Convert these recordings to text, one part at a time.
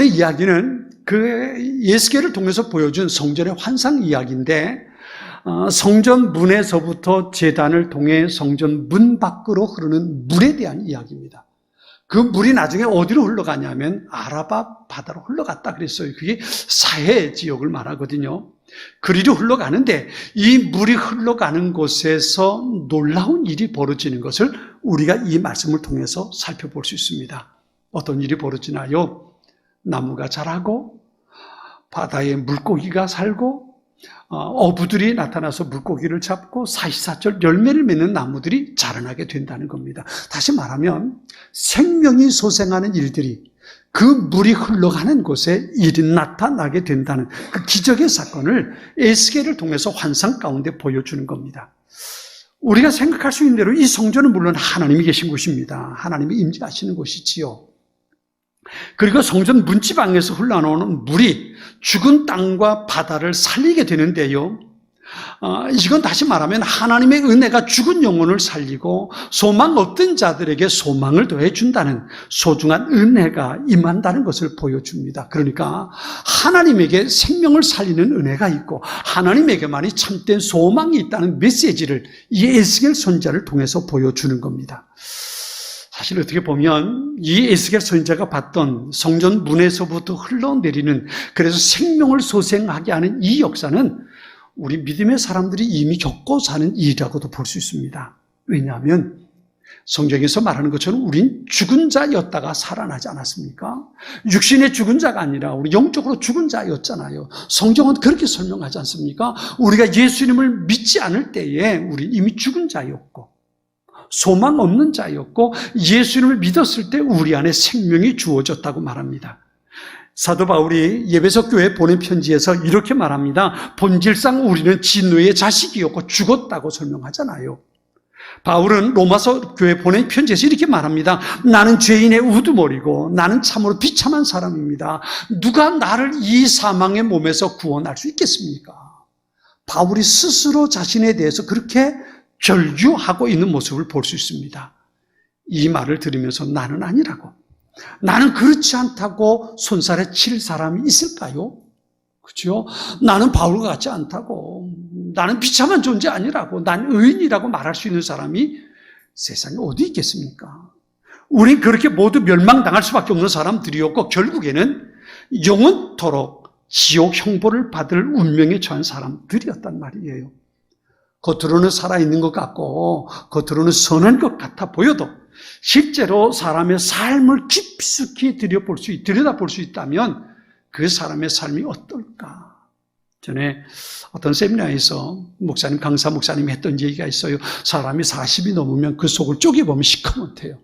이야기는 그 예수께를 통해서 보여준 성전의 환상 이야기인데, 성전 문에서부터 제단을 통해 성전 문 밖으로 흐르는 물에 대한 이야기입니다. 그 물이 나중에 어디로 흘러가냐면 아라바 바다로 흘러갔다 그랬어요. 그게 사해 지역을 말하거든요. 그리로 흘러가는데 이 물이 흘러가는 곳에서 놀라운 일이 벌어지는 것을 우리가 이 말씀을 통해서 살펴볼 수 있습니다. 어떤 일이 벌어지나요? 나무가 자라고 바다에 물고기가 살고 어부들이 나타나서 물고기를 잡고 사시사철 열매를 맺는 나무들이 자라나게 된다는 겁니다. 다시 말하면 생명이 소생하는 일들이 그 물이 흘러가는 곳에 일이 나타나게 된다는 그 기적의 사건을 에스겔을 통해서 환상 가운데 보여주는 겁니다. 우리가 생각할 수 있는 대로 이 성전은 물론 하나님이 계신 곳입니다. 하나님이 임재하시는 곳이지요. 그리고 성전 문지방에서 흘러나오는 물이 죽은 땅과 바다를 살리게 되는데요. 이건 다시 말하면 하나님의 은혜가 죽은 영혼을 살리고 소망 없던 자들에게 소망을 더해준다는 소중한 은혜가 임한다는 것을 보여줍니다. 그러니까 하나님에게 생명을 살리는 은혜가 있고 하나님에게만이 참된 소망이 있다는 메시지를 이 에스겔 선지자를 통해서 보여주는 겁니다. 사실 어떻게 보면 이 에스겔 선지자가 봤던 성전 문에서부터 흘러내리는, 그래서 생명을 소생하게 하는 이 역사는 우리 믿음의 사람들이 이미 겪고 사는 일이라고도 볼 수 있습니다. 왜냐하면 성경에서 말하는 것처럼 우린 죽은 자였다가 살아나지 않았습니까? 육신의 죽은 자가 아니라 우리 영적으로 죽은 자였잖아요. 성경은 그렇게 설명하지 않습니까? 우리가 예수님을 믿지 않을 때에 우린 이미 죽은 자였고 소망 없는 자였고 예수님을 믿었을 때 우리 안에 생명이 주어졌다고 말합니다. 사도 바울이 예배석 교회에 보낸 편지에서 이렇게 말합니다. 본질상 우리는 진노의 자식이었고 죽었다고 설명하잖아요. 바울은 로마서 교회에 보낸 편지에서 이렇게 말합니다. 나는 죄인의 우두머리고 나는 참으로 비참한 사람입니다. 누가 나를 이 사망의 몸에서 구원할 수 있겠습니까? 바울이 스스로 자신에 대해서 그렇게 결규하고 있는 모습을 볼 수 있습니다. 이 말을 들으면서 나는 아니라고, 나는 그렇지 않다고 손살에 칠 사람이 있을까요? 그렇죠? 나는 바울과 같지 않다고, 나는 비참한 존재 아니라고, 난 의인이라고 말할 수 있는 사람이 세상에 어디 있겠습니까? 우린 그렇게 모두 멸망당할 수밖에 없는 사람들이었고 결국에는 영원토록 지옥 형벌을 받을 운명에 처한 사람들이었단 말이에요. 겉으로는 살아있는 것 같고 겉으로는 선한 것 같아 보여도 실제로 사람의 삶을 깊숙이 들여다볼 수 있다면 그 사람의 삶이 어떨까? 전에 어떤 세미나에서 강사 목사님이 했던 얘기가 있어요. 사람이 40이 넘으면 그 속을 쪼개보면 시커멓대요.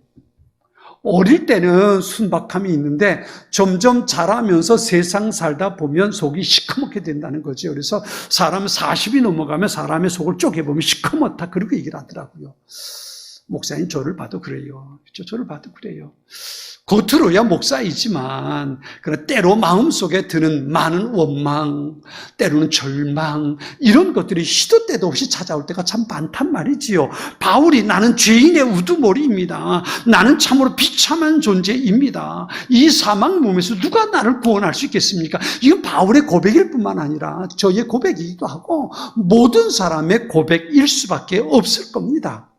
어릴 때는 순박함이 있는데 점점 자라면서 세상 살다 보면 속이 시커멓게 된다는 거죠. 그래서 사람은 40이 넘어가면 사람의 속을 쪼개보면 시커멓다. 그렇게 얘기를 하더라고요. 목사님 저를 봐도 그래요. 그렇죠? 저를 봐도 그래요. 겉으로야 목사이지만 그러나 때로 마음속에 드는 많은 원망, 때로는 절망, 이런 것들이 시도 때도 없이 찾아올 때가 참 많단 말이지요. 바울이 나는 죄인의 우두머리입니다. 나는 참으로 비참한 존재입니다. 이 사망 몸에서 누가 나를 구원할 수 있겠습니까? 이건 바울의 고백일 뿐만 아니라 저의 고백이기도 하고 모든 사람의 고백일 수밖에 없을 겁니다.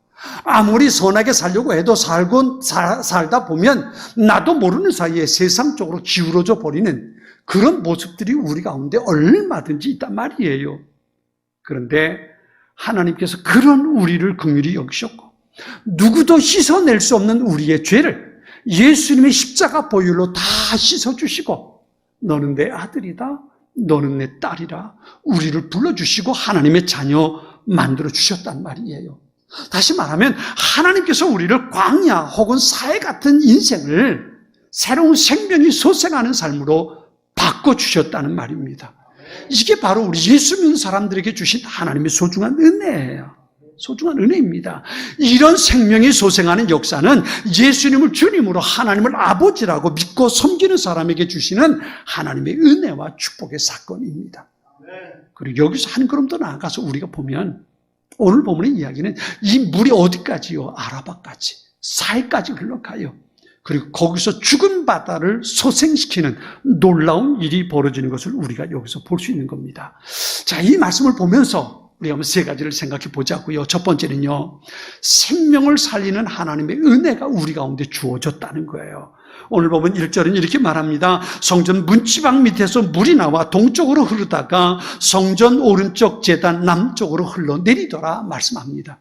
아무리 선하게 살려고 해도 살다 보면 나도 모르는 사이에 세상 쪽으로 기울어져 버리는 그런 모습들이 우리 가운데 얼마든지 있단 말이에요. 그런데 하나님께서 그런 우리를 긍휼히 여기셨고 누구도 씻어낼 수 없는 우리의 죄를 예수님의 십자가 보혈로 다 씻어주시고 너는 내 아들이다, 너는 내 딸이라 우리를 불러주시고 하나님의 자녀 만들어주셨단 말이에요. 다시 말하면 하나님께서 우리를 광야 혹은 사해 같은 인생을 새로운 생명이 소생하는 삶으로 바꿔주셨다는 말입니다. 이게 바로 우리 예수 믿는 사람들에게 주신 하나님의 소중한 은혜예요. 소중한 은혜입니다. 이런 생명이 소생하는 역사는 예수님을 주님으로 하나님을 아버지라고 믿고 섬기는 사람에게 주시는 하나님의 은혜와 축복의 사건입니다. 그리고 여기서 한 걸음 더 나아가서 우리가 보면 오늘 본문의 이야기는 이 물이 어디까지요? 아라바까지, 사해까지 흘러가요. 그리고 거기서 죽은 바다를 소생시키는 놀라운 일이 벌어지는 것을 우리가 여기서 볼 수 있는 겁니다. 자, 이 말씀을 보면서 우리가 한번 세 가지를 생각해 보자고요. 첫 번째는요, 생명을 살리는 하나님의 은혜가 우리 가운데 주어졌다는 거예요. 오늘 보면 1절은 이렇게 말합니다. 성전 문지방 밑에서 물이 나와 동쪽으로 흐르다가 성전 오른쪽 제단 남쪽으로 흘러내리더라 말씀합니다.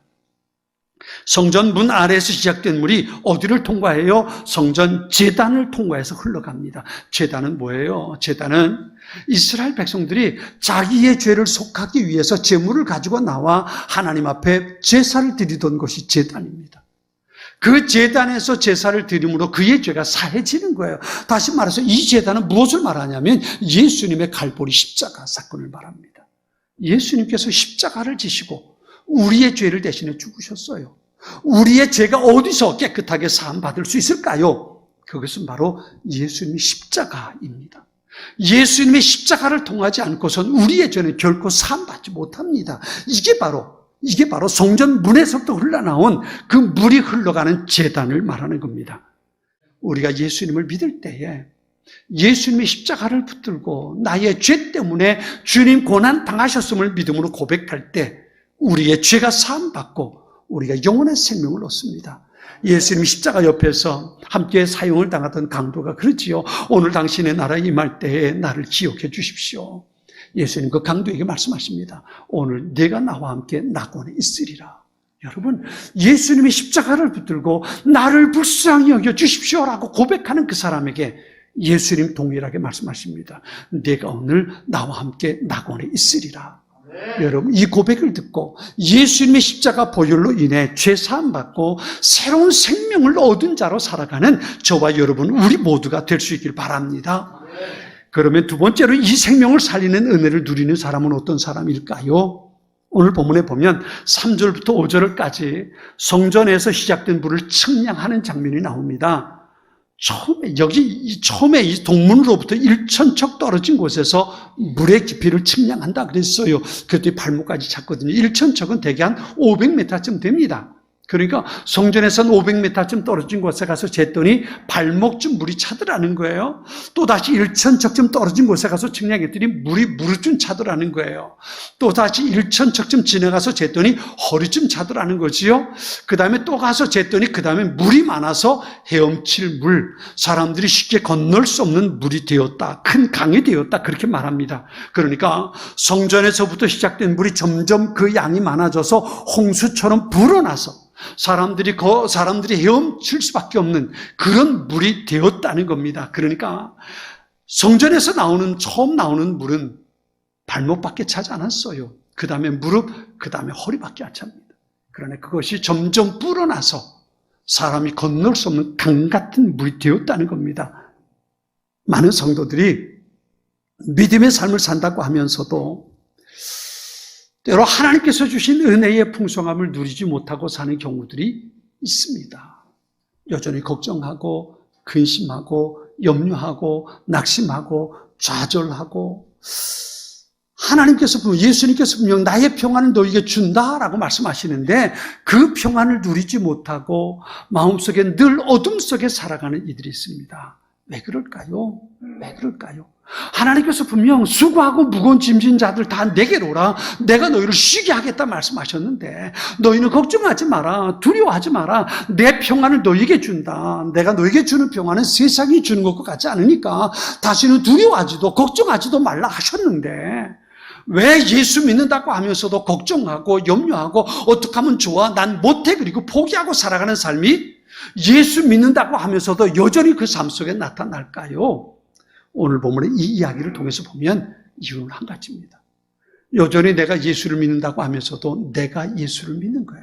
성전 문 아래에서 시작된 물이 어디를 통과해요? 성전 제단을 통과해서 흘러갑니다. 제단은 뭐예요? 제단은 이스라엘 백성들이 자기의 죄를 속하기 위해서 제물을 가지고 나와 하나님 앞에 제사를 드리던 것이 제단입니다. 그 제단에서 제사를 드림으로 그의 죄가 사해지는 거예요. 다시 말해서 이 제단은 무엇을 말하냐면 예수님의 갈보리 십자가 사건을 말합니다. 예수님께서 십자가를 지시고 우리의 죄를 대신해 죽으셨어요. 우리의 죄가 어디서 깨끗하게 사함받을 수 있을까요? 그것은 바로 예수님의 십자가입니다. 예수님의 십자가를 통하지 않고선 우리의 죄는 결코 사함받지 못합니다. 이게 바로 성전 문에서부터 흘러나온 그 물이 흘러가는 제단을 말하는 겁니다. 우리가 예수님을 믿을 때에 예수님의 십자가를 붙들고 나의 죄 때문에 주님 고난 당하셨음을 믿음으로 고백할 때 우리의 죄가 사함받고 우리가 영원한 생명을 얻습니다. 예수님 십자가 옆에서 함께 사형을 당하던 강도가 그러지요. 오늘 당신의 나라에 임할 때에 나를 기억해 주십시오. 예수님 그 강도에게 말씀하십니다. 오늘 내가 나와 함께 낙원에 있으리라. 여러분, 예수님의 십자가를 붙들고 나를 불쌍히 여겨 주십시오라고 고백하는 그 사람에게 예수님 동일하게 말씀하십니다. 내가 오늘 나와 함께 낙원에 있으리라. 여러분, 이 고백을 듣고 예수님의 십자가 보혈로 인해 죄 사함 받고 새로운 생명을 얻은 자로 살아가는 저와 여러분 우리 모두가 될 수 있길 바랍니다. 그러면 두 번째로 이 생명을 살리는 은혜를 누리는 사람은 어떤 사람일까요? 오늘 본문에 보면 3절부터 5절까지 성전에서 시작된 불을 측량하는 장면이 나옵니다. 처음에 이 동문으로부터 1,000척 떨어진 곳에서 물의 깊이를 측량한다 그랬어요. 그랬더니 발목까지 찼거든요. 1,000척은 대개 한 500m쯤 됩니다. 그러니까 성전에서는 500m쯤 떨어진 곳에 가서 쟀더니 발목쯤 물이 차더라는 거예요. 또다시 1,000척쯤 떨어진 곳에 가서 측량했더니 물이 무릎쯤 차더라는 거예요. 또다시 1,000척쯤 지나가서 쟀더니 허리쯤 차더라는 거지요. 그 다음에 또 가서 쟀더니 그 다음에 물이 많아서 헤엄칠 물, 사람들이 쉽게 건널 수 없는 물이 되었다. 큰 강이 되었다. 그렇게 말합니다. 그러니까 성전에서부터 시작된 물이 점점 그 양이 많아져서 홍수처럼 불어나서 사람들이 헤엄칠 수밖에 없는 그런 물이 되었다는 겁니다. 그러니까 성전에서 처음 나오는 물은 발목밖에 차지 않았어요. 그 다음에 무릎, 그 다음에 허리밖에 안 찹니다. 그러나 그것이 점점 불어나서 사람이 건널 수 없는 강 같은 물이 되었다는 겁니다. 많은 성도들이 믿음의 삶을 산다고 하면서도 때로 하나님께서 주신 은혜의 풍성함을 누리지 못하고 사는 경우들이 있습니다. 여전히 걱정하고 근심하고 염려하고 낙심하고 좌절하고 하나님께서 예수님께서 분명 나의 평안을 너에게 준다라고 말씀하시는데 그 평안을 누리지 못하고 마음속에 늘 어둠 속에 살아가는 이들이 있습니다. 왜 그럴까요? 왜 그럴까요? 하나님께서 분명 수고하고 무거운 짐진 자들 다 내게로 오라. 내가 너희를 쉬게 하겠다 말씀하셨는데 너희는 걱정하지 마라. 두려워하지 마라. 내 평안을 너희에게 준다. 내가 너희에게 주는 평안은 세상이 주는 것과 같지 않으니까 다시는 두려워하지도 걱정하지도 말라 하셨는데 왜 예수 믿는다고 하면서도 걱정하고 염려하고 어떻게 하면 좋아? 난 못해. 그리고 포기하고 살아가는 삶이 예수 믿는다고 하면서도 여전히 그 삶 속에 나타날까요? 오늘 본문의 이 이야기를 통해서 보면 이유는 한 가지입니다. 여전히 내가 예수를 믿는다고 하면서도 내가 예수를 믿는 거야.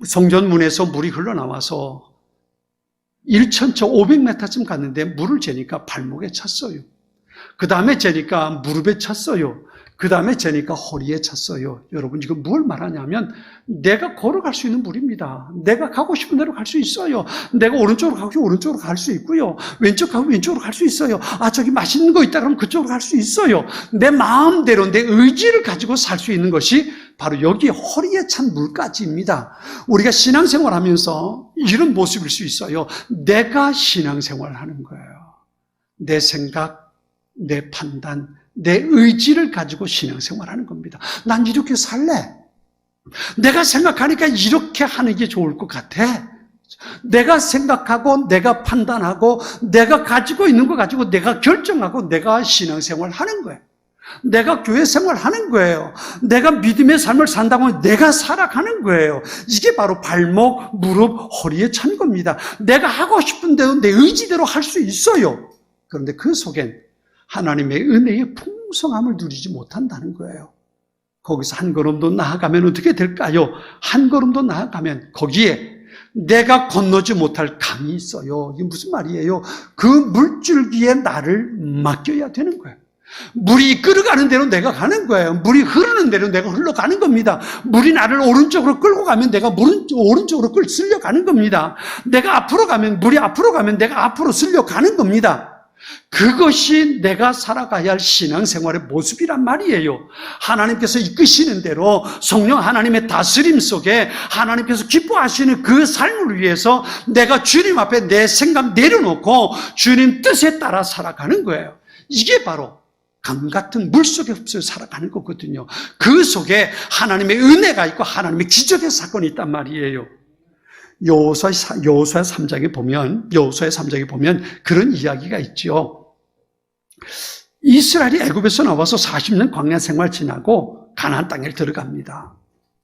성전 문에서 물이 흘러나와서 1,000척 500m쯤 갔는데 물을 재니까 발목에 찼어요. 그 다음에 재니까 무릎에 찼어요. 그 다음에 재니까 허리에 찼어요. 여러분, 이거 뭘 말하냐면 내가 걸어갈 수 있는 물입니다. 내가 가고 싶은 대로 갈 수 있어요. 내가 오른쪽으로 가고 싶으면 오른쪽으로 갈 수 있고요. 왼쪽 가고 왼쪽으로 갈 수 있어요. 저기 맛있는 거 있다 그러면 그쪽으로 갈 수 있어요. 내 마음대로 내 의지를 가지고 살 수 있는 것이 바로 여기 허리에 찬 물가지입니다. 우리가 신앙생활 하면서 이런 모습일 수 있어요. 내가 신앙생활을 하는 거예요. 내 생각, 내 판단, 내 의지를 가지고 신앙생활하는 겁니다. 난 이렇게 살래. 내가 생각하니까 이렇게 하는 게 좋을 것 같아. 내가 생각하고 내가 판단하고 내가 가지고 있는 거 가지고 내가 결정하고 내가 신앙생활 하는 거예요. 내가 교회 생활 하는 거예요. 내가 믿음의 삶을 산다고 내가 살아가는 거예요. 이게 바로 발목, 무릎, 허리에 찬 겁니다. 내가 하고 싶은 대로 내 의지대로 할 수 있어요. 그런데 그 속엔 하나님의 은혜의 풍성함을 누리지 못한다는 거예요. 거기서 한 걸음 더 나아가면 어떻게 될까요? 한 걸음 더 나아가면 거기에 내가 건너지 못할 강이 있어요. 이게 무슨 말이에요? 그 물줄기에 나를 맡겨야 되는 거예요. 물이 이끌어가는 대로 내가 가는 거예요. 물이 흐르는 대로 내가 흘러가는 겁니다. 물이 나를 오른쪽으로 끌고 가면 내가 오른쪽으로 쓸려가는 겁니다. 내가 앞으로 가면 물이 앞으로 가면 내가 앞으로 쓸려가는 겁니다. 그것이 내가 살아가야 할 신앙생활의 모습이란 말이에요. 하나님께서 이끄시는 대로 성령 하나님의 다스림 속에 하나님께서 기뻐하시는 그 삶을 위해서 내가 주님 앞에 내 생각 내려놓고 주님 뜻에 따라 살아가는 거예요. 이게 바로 강 같은 물 속에 흡수해 살아가는 거거든요. 그 속에 하나님의 은혜가 있고 하나님의 기적의 사건이 있단 말이에요. 여호수아 3장에 보면 그런 이야기가 있죠. 이스라엘이 애굽에서 나와서 40년 광야 생활 지나고 가나안 땅에 들어갑니다.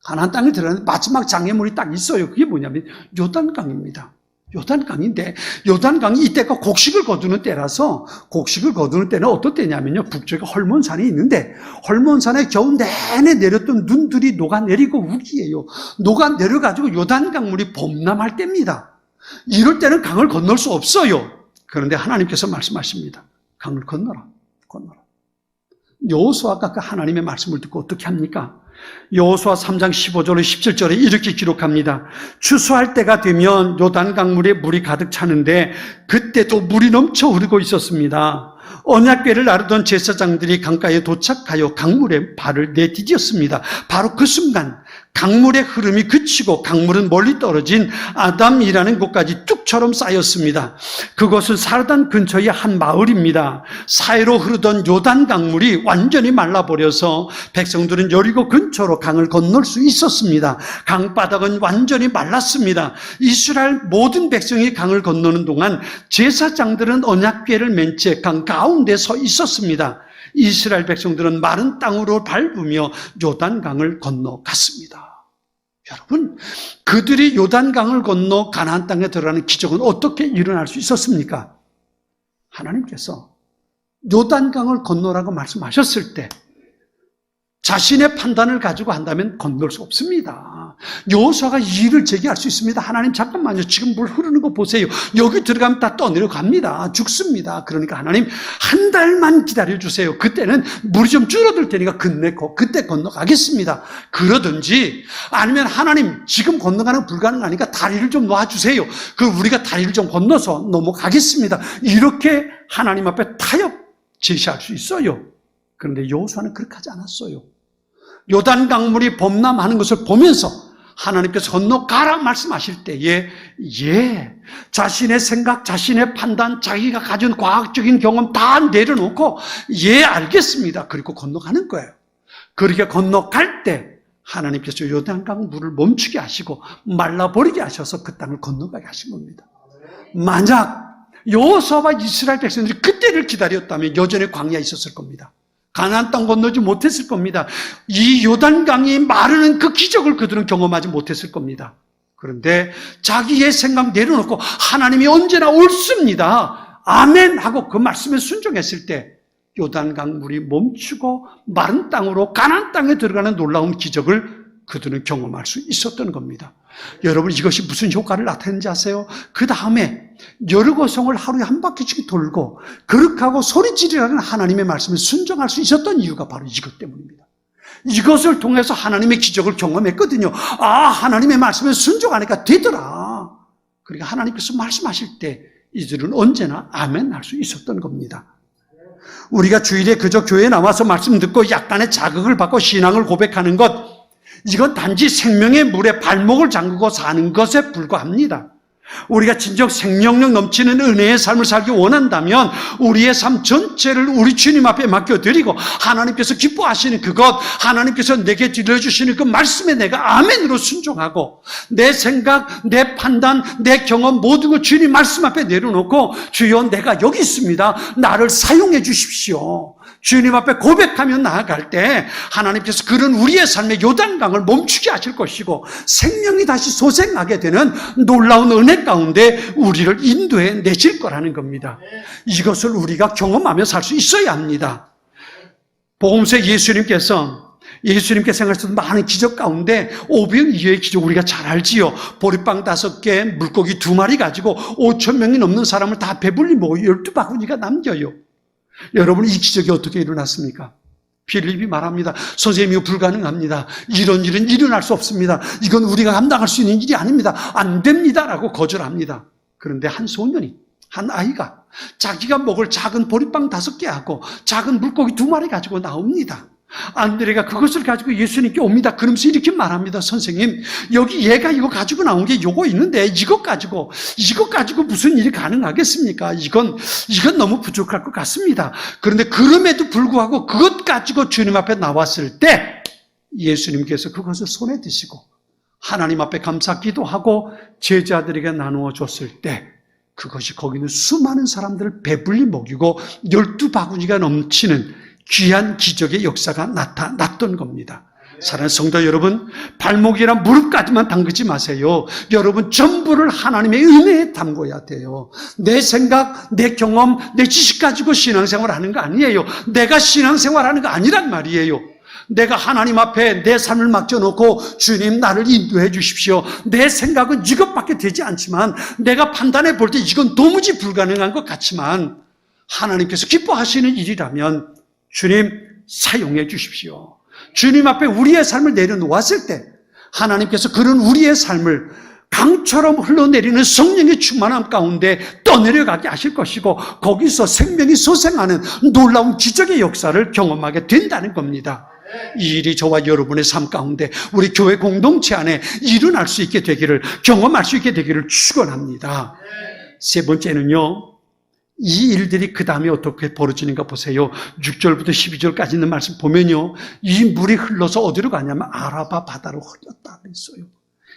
가나안 땅에 들어가는 마지막 장애물이 딱 있어요. 그게 뭐냐면 요단강입니다. 요단강인데 요단강이 이때가 곡식을 거두는 때라서 곡식을 거두는 때는 어떤 때냐면요. 북쪽에 헐몬산이 있는데 헐몬산에 겨우 내내 내렸던 눈들이 녹아내리고 우기예요. 녹아내려가지고 요단강 물이 범람할 때입니다. 이럴 때는 강을 건널 수 없어요. 그런데 하나님께서 말씀하십니다. 강을 건너라. 여호수아가 그 하나님의 말씀을 듣고 어떻게 합니까? 여호수아 3장 15절에 17절에 이렇게 기록합니다. 추수할 때가 되면 요단강 물에 물이 가득 차는데 그때도 물이 넘쳐 흐르고 있었습니다. 언약궤를 나르던 제사장들이 강가에 도착하여 강물에 발을 내디뎠습니다. 바로 그 순간 강물의 흐름이 그치고 강물은 멀리 떨어진 아담이라는 곳까지 뚝처럼 쌓였습니다. 그곳은 사르단 근처의 한 마을입니다. 사이로 흐르던 요단 강물이 완전히 말라버려서 백성들은 여리고 근처로 강을 건널 수 있었습니다. 강바닥은 완전히 말랐습니다. 이스라엘 모든 백성이 강을 건너는 동안 제사장들은 언약궤를 맨 채 강 가운데 서 있었습니다. 이스라엘 백성들은 마른 땅으로 밟으며 요단강을 건너갔습니다. 여러분, 그들이 요단강을 건너 가나안 땅에 들어가는 기적은 어떻게 일어날 수 있었습니까? 하나님께서 요단강을 건너라고 말씀하셨을 때 자신의 판단을 가지고 한다면 건널 수 없습니다. 여호수아가 이의를 제기할 수 있습니다. 하나님 잠깐만요. 지금 물 흐르는 거 보세요. 여기 들어가면 다 떠내려갑니다. 죽습니다. 그러니까 하나님 한 달만 기다려주세요. 그때는 물이 좀 줄어들 테니까 그때 건너가겠습니다. 그러든지 아니면 하나님 지금 건너가는 불가능하니까 다리를 좀 놔주세요. 우리가 다리를 좀 건너서 넘어가겠습니다. 이렇게 하나님 앞에 타협 제시할 수 있어요. 그런데 여호수아는 그렇게 하지 않았어요. 요단 강물이 범람하는 것을 보면서 하나님께서 건너가라 말씀하실 때에 자신의 생각, 자신의 판단, 자기가 가진 과학적인 경험 다 내려놓고 알겠습니다. 그리고 건너가는 거예요. 그렇게 건너갈 때 하나님께서 요단강 물을 멈추게 하시고 말라버리게 하셔서 그 땅을 건너가게 하신 겁니다. 만약 여호수아와 이스라엘 백성들이 그때를 기다렸다면 여전히 광야에 있었을 겁니다. 가나안 땅 건너지 못했을 겁니다. 이 요단강이 마르는 그 기적을 그들은 경험하지 못했을 겁니다. 그런데 자기의 생각 내려놓고 하나님이 언제나 옳습니다. 아멘 하고 그 말씀에 순종했을 때 요단강 물이 멈추고 마른 땅으로 가나안 땅에 들어가는 놀라운 기적을 그들은 경험할 수 있었던 겁니다. 여러분, 이것이 무슨 효과를 나타내는지 아세요? 그 다음에 여리고성을 하루에 한 바퀴씩 돌고 그렇게 하고 소리지르라는 하나님의 말씀에 순종할 수 있었던 이유가 바로 이것 때문입니다. 이것을 통해서 하나님의 기적을 경험했거든요. 하나님의 말씀에 순종하니까 되더라. 그러니까 하나님께서 말씀하실 때 이들은 언제나 아멘 할 수 있었던 겁니다. 우리가 주일에 그저 교회에 나와서 말씀 듣고 약간의 자극을 받고 신앙을 고백하는 것, 이건 단지 생명의 물에 발목을 잠그고 사는 것에 불과합니다. 우리가 진정 생명력 넘치는 은혜의 삶을 살기 원한다면 우리의 삶 전체를 우리 주님 앞에 맡겨드리고 하나님께서 기뻐하시는 그것, 하나님께서 내게 들려주시는 그 말씀에 내가 아멘으로 순종하고 내 생각, 내 판단, 내 경험 모든 걸 주님 말씀 앞에 내려놓고 주여 내가 여기 있습니다. 나를 사용해 주십시오. 주님 앞에 고백하며 나아갈 때 하나님께서 그런 우리의 삶의 요단강을 멈추게 하실 것이고 생명이 다시 소생하게 되는 놀라운 은혜 가운데 우리를 인도해 내실 거라는 겁니다. 이것을 우리가 경험하며 살 수 있어야 합니다. 복음서에 예수님께서 행하셨던 많은 기적 가운데 오병이어의 기적 우리가 잘 알지요. 보리빵 5개, 물고기 2마리 가지고 5,000명이 넘는 사람을 다 배불리 먹고 12바구니가 남겨요. 여러분, 이 기적이 어떻게 일어났습니까? 빌립이 말합니다. 선생님, 이거 불가능합니다. 이런 일은 일어날 수 없습니다. 이건 우리가 감당할 수 있는 일이 아닙니다. 안 됩니다. 라고 거절합니다. 그런데 한 소년이, 한 아이가 자기가 먹을 작은 보리빵 5개 하고 작은 물고기 2마리 가지고 나옵니다. 안드레가 그것을 가지고 예수님께 옵니다. 그러면서 이렇게 말합니다. 선생님, 여기 얘가 이거 가지고 나온 게 요거 있는데 이것 가지고 무슨 일이 가능하겠습니까? 이건 너무 부족할 것 같습니다. 그런데 그럼에도 불구하고 그것 가지고 주님 앞에 나왔을 때 예수님께서 그것을 손에 드시고 하나님 앞에 감사 기도하고 제자들에게 나누어 줬을 때 그것이 거기 있는 수많은 사람들을 배불리 먹이고 12바구니가 넘치는 귀한 기적의 역사가 나타났던 겁니다. 사랑하는 성도 여러분, 발목이나 무릎까지만 담그지 마세요. 여러분 전부를 하나님의 은혜에 담궈야 돼요. 내 생각, 내 경험, 내 지식 가지고 신앙생활 하는 거 아니에요. 내가 신앙생활 하는 거 아니란 말이에요. 내가 하나님 앞에 내 삶을 맡겨놓고 주님 나를 인도해 주십시오. 내 생각은 이것밖에 되지 않지만 내가 판단해 볼 때 이건 도무지 불가능한 것 같지만 하나님께서 기뻐하시는 일이라면 주님 사용해 주십시오. 주님 앞에 우리의 삶을 내려놓았을 때 하나님께서 그런 우리의 삶을 강처럼 흘러내리는 성령의 충만함 가운데 떠내려가게 하실 것이고 거기서 생명이 소생하는 놀라운 기적의 역사를 경험하게 된다는 겁니다. 이 일이 저와 여러분의 삶 가운데 우리 교회 공동체 안에 일어날 수 있게 되기를, 경험할 수 있게 되기를 축원합니다. 세 번째는요, 이 일들이 그 다음에 어떻게 벌어지는가 보세요. 6절부터 12절까지 있는 말씀 보면요, 이 물이 흘러서 어디로 가냐면 아라바 바다로 흘렀다 그랬어요.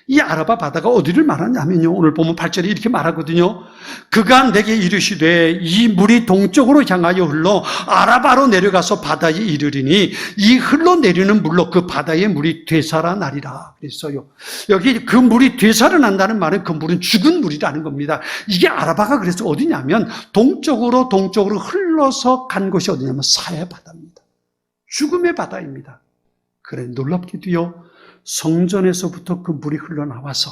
이 아라바 바다가 어디를 말하냐면요, 오늘 보면 8절에 이렇게 말하거든요. 그가 내게 이르시되 이 물이 동쪽으로 향하여 흘러 아라바로 내려가서 바다에 이르리니 이 흘러내리는 물로 그 바다의 물이 되살아나리라 그랬어요. 여기 그 물이 되살아난다는 말은 그 물은 죽은 물이라는 겁니다. 이게 아라바가 그래서 어디냐면 동쪽으로 흘러서 간 곳이 어디냐면 사해 바다입니다. 죽음의 바다입니다. 그래, 놀랍게도요, 성전에서부터 그 물이 흘러나와서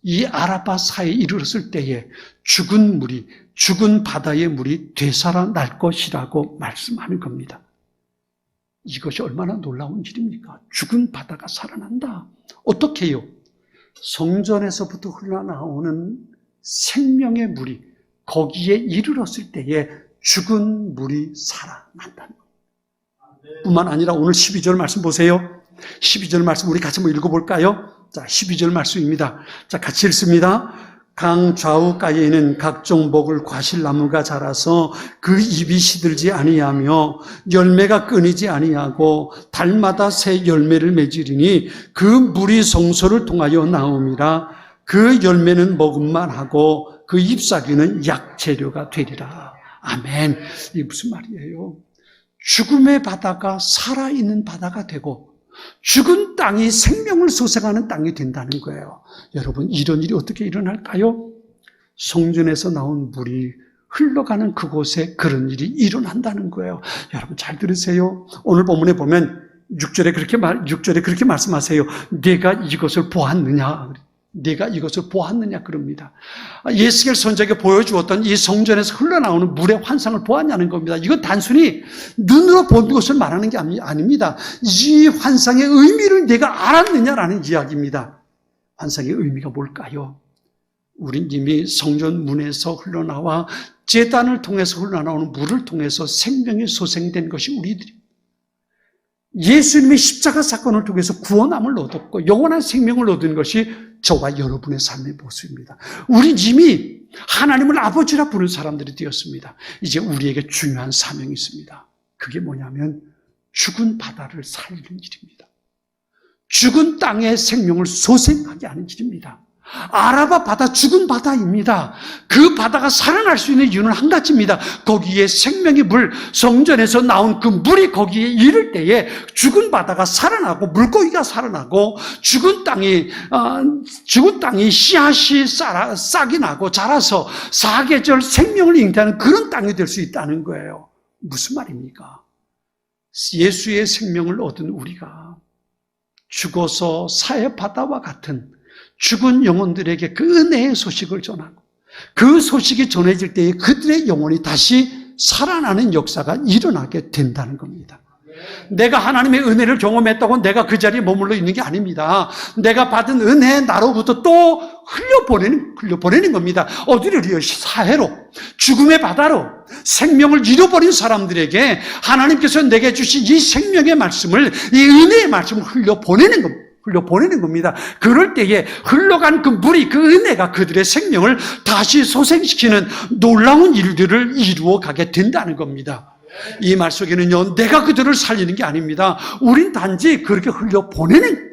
이 아라바 사이에 이르렀을 때에 죽은 바다의 물이 되살아날 것이라고 말씀하는 겁니다. 이것이 얼마나 놀라운 일입니까? 죽은 바다가 살아난다. 어떻게 해요? 성전에서부터 흘러나오는 생명의 물이 거기에 이르렀을 때에 죽은 물이 살아난다는 겁니다. 뿐만 아니라 오늘 12절 말씀 보세요. 12절 말씀 우리 같이 한번 읽어볼까요? 자, 12절 말씀입니다. 자, 같이 읽습니다. 강 좌우가에는 각종 먹을 과실나무가 자라서 그 잎이 시들지 아니하며 열매가 끊이지 아니하고 달마다 새 열매를 맺으리니 그 물이 성소를 통하여 나옴이라. 그 열매는 먹음만 하고 그 잎사귀는 약재료가 되리라. 아멘. 이게 무슨 말이에요? 죽음의 바다가 살아있는 바다가 되고 죽은 땅이 생명을 소생하는 땅이 된다는 거예요. 여러분, 이런 일이 어떻게 일어날까요? 성전에서 나온 물이 흘러가는 그곳에 그런 일이 일어난다는 거예요. 여러분 잘 들으세요. 오늘 본문에 보면 6절에 그렇게 말씀하세요. 내가 이것을 보았느냐? 내가 이것을 보았느냐? 그럽니다. 예스겔 선지자에게 보여주었던 이 성전에서 흘러나오는 물의 환상을 보았냐는 겁니다. 이건 단순히 눈으로 본 것을 말하는 게 아닙니다. 이 환상의 의미를 내가 알았느냐라는 이야기입니다. 환상의 의미가 뭘까요? 우린 이미 성전 문에서 흘러나와 제단을 통해서 흘러나오는 물을 통해서 생명이 소생된 것이 우리들입니다. 예수님의 십자가 사건을 통해서 구원함을 얻었고 영원한 생명을 얻은 것이 저와 여러분의 삶의 모습입니다. 우리 이미 하나님을 아버지라 부르는 사람들이 되었습니다. 이제 우리에게 중요한 사명이 있습니다. 그게 뭐냐면 죽은 바다를 살리는 일입니다. 죽은 땅의 생명을 소생하게 하는 일입니다. 아라바 바다, 죽은 바다입니다. 그 바다가 살아날 수 있는 이유는 한 가지입니다. 거기에 생명의 물, 성전에서 나온 그 물이 거기에 이를 때에 죽은 바다가 살아나고 물고기가 살아나고 죽은 땅이 씨앗이 싹이 나고 자라서 사계절 생명을 잉태하는 그런 땅이 될 수 있다는 거예요. 무슨 말입니까? 예수의 생명을 얻은 우리가 죽어서 사해 바다와 같은 죽은 영혼들에게 그 은혜의 소식을 전하고 그 소식이 전해질 때에 그들의 영혼이 다시 살아나는 역사가 일어나게 된다는 겁니다. 내가 하나님의 은혜를 경험했다고 내가 그 자리에 머물러 있는 게 아닙니다. 내가 받은 은혜 나로부터 또 흘려보내는 겁니다. 어디로요? 사해로, 죽음의 바다로 생명을 잃어버린 사람들에게 하나님께서 내게 주신 이 생명의 말씀을, 이 은혜의 말씀을 흘려보내는 겁니다. 그럴 때에 흘러간 그 물이, 그 은혜가 그들의 생명을 다시 소생시키는 놀라운 일들을 이루어 가게 된다는 겁니다. 이 말 속에는요, 내가 그들을 살리는 게 아닙니다. 우린 단지 그렇게 흘려보내는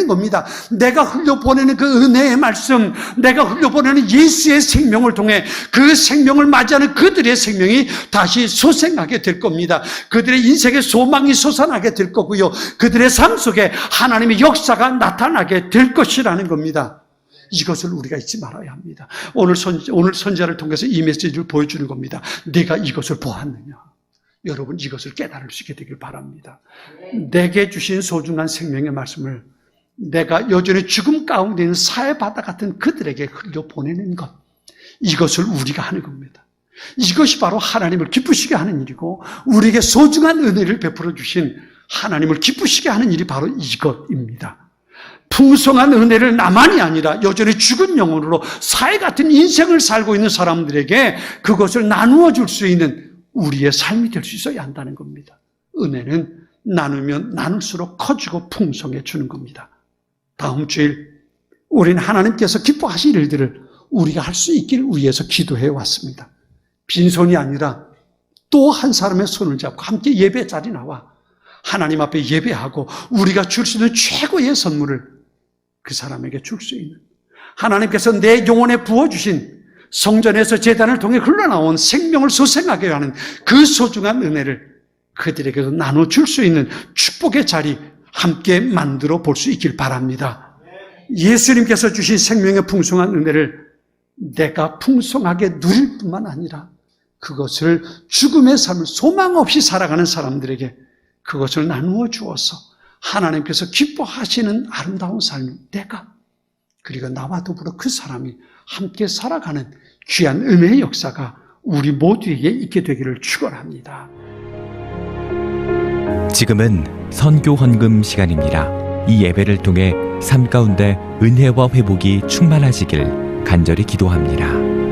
겁니다. 내가 흘려보내는 그 은혜의 말씀, 내가 흘려보내는 예수의 생명을 통해 그 생명을 맞이하는 그들의 생명이 다시 소생하게 될 겁니다. 그들의 인생의 소망이 솟아나게 될 거고요. 그들의 삶 속에 하나님의 역사가 나타나게 될 것이라는 겁니다. 이것을 우리가 잊지 말아야 합니다. 오늘 선지자를 통해서 이 메시지를 보여주는 겁니다. 내가 이것을 보았느냐? 여러분 이것을 깨달을 수 있게 되길 바랍니다. 내게 주신 소중한 생명의 말씀을 내가 여전히 죽음 가운데 있는 사해바다 같은 그들에게 흘려보내는 것, 이것을 우리가 하는 겁니다. 이것이 바로 하나님을 기쁘시게 하는 일이고 우리에게 소중한 은혜를 베풀어 주신 하나님을 기쁘시게 하는 일이 바로 이것입니다. 풍성한 은혜를 나만이 아니라 여전히 죽은 영혼으로 사해 같은 인생을 살고 있는 사람들에게 그것을 나누어 줄 수 있는 우리의 삶이 될 수 있어야 한다는 겁니다. 은혜는 나누면 나눌수록 커지고 풍성해지는 겁니다. 다음 주일 우리는 하나님께서 기뻐하실 일들을 우리가 할 수 있기를 위해서 기도해 왔습니다. 빈손이 아니라 또 한 사람의 손을 잡고 함께 예배 자리 나와 하나님 앞에 예배하고 우리가 줄 수 있는 최고의 선물을 그 사람에게 줄 수 있는, 하나님께서 내 영혼에 부어주신 성전에서 제단을 통해 흘러나온 생명을 소생하게 하는 그 소중한 은혜를 그들에게도 나눠줄 수 있는 축복의 자리 함께 만들어 볼 수 있길 바랍니다. 예수님께서 주신 생명의 풍성한 은혜를 내가 풍성하게 누릴 뿐만 아니라 그것을 죽음의 삶을 소망 없이 살아가는 사람들에게 그것을 나누어 주어서 하나님께서 기뻐하시는 아름다운 삶을 내가, 그리고 나와 더불어 그 사람이 함께 살아가는 귀한 은혜의 역사가 우리 모두에게 있게 되기를 축원합니다. 지금은 선교 헌금 시간입니다. 이 예배를 통해 삶 가운데 은혜와 회복이 충만하시길 간절히 기도합니다.